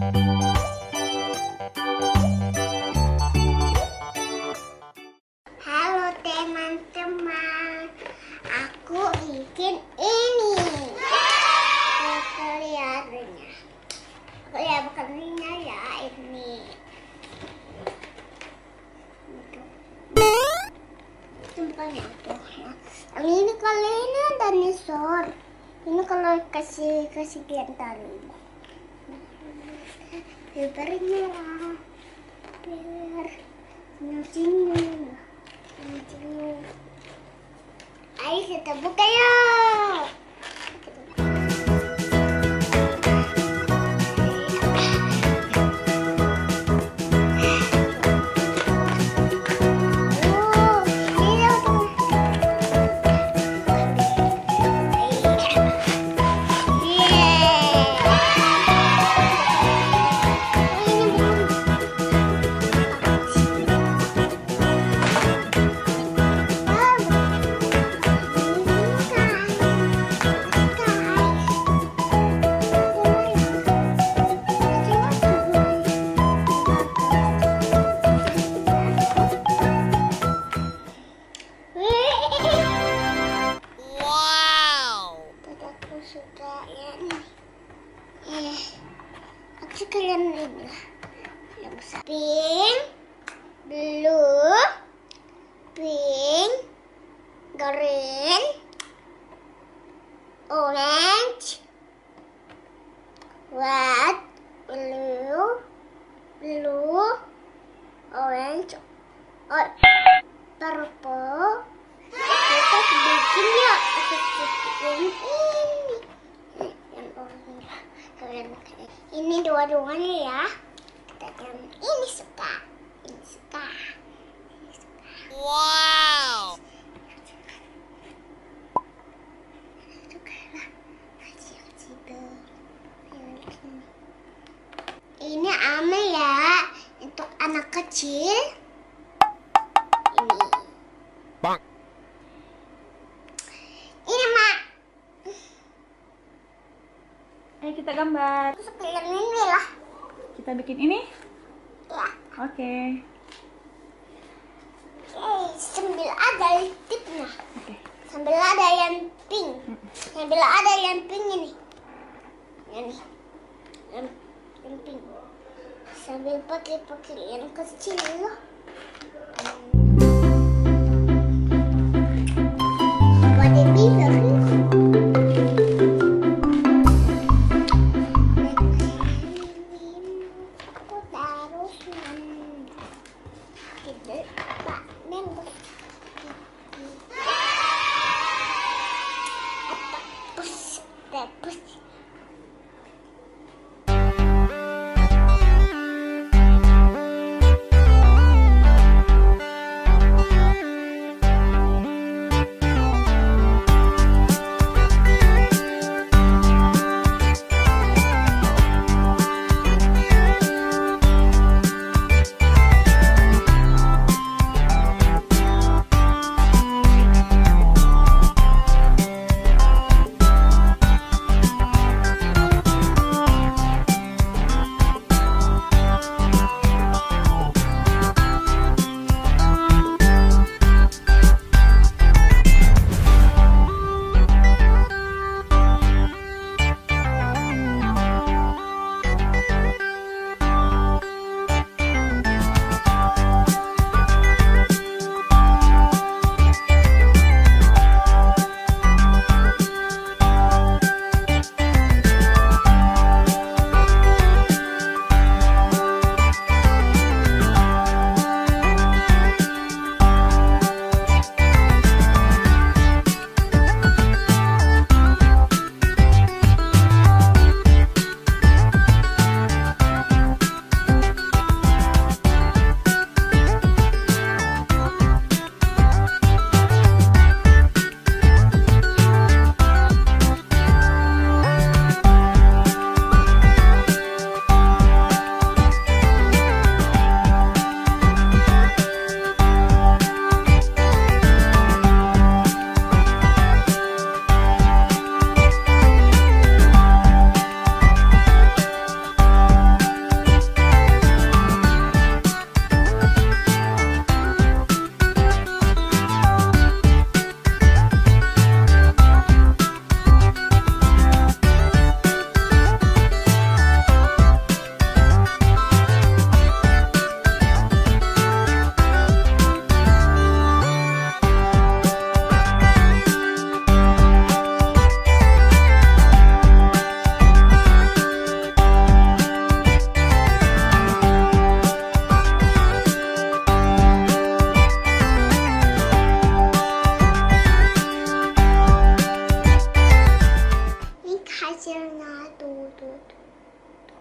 Halo teman-teman, aku bikin ini. Lihatnya, ya bukan ini ya ini. Itu bukan itu. Yang ini kalau ini dinosaur. Ini kalau kasih tali. Papernya lah, biar sini. Ayo kita buka yuk. Aku kalian ini lah yang besar. Pink, blue, pink, green, orange, white, blue, orange, purple. Kita bikin ya, aku bikin ini. Yang oranye. Kalian ini dua-duanya ya. Kita akan ini suka. Wow. Ini ame ya untuk anak kecil. Ini. Bang. Ini mak. Ayo kita gambar. Sekalian ini lah. Kita bikin ini? Ya. Oke. Sambil ada tipnya. Oke. Sambil ada yang pink. Sambil ada yang pink ini. Ini. Yang pink. Sambil pakai yang kecil loh. Ada bibir.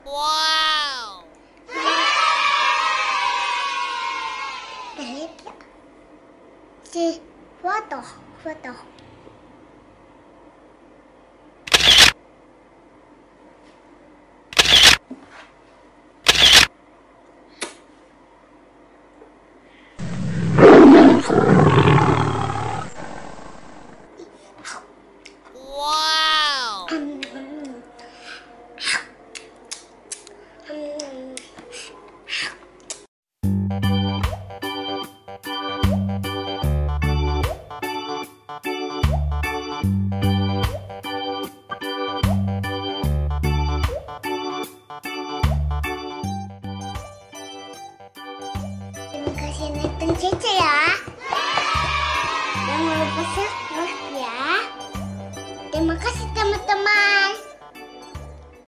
Wow. Lihat ya. Si foto. Wow. Terima kasih nonton Ceca ya. Jangan lupa subscribe ya. Terima kasih teman-teman.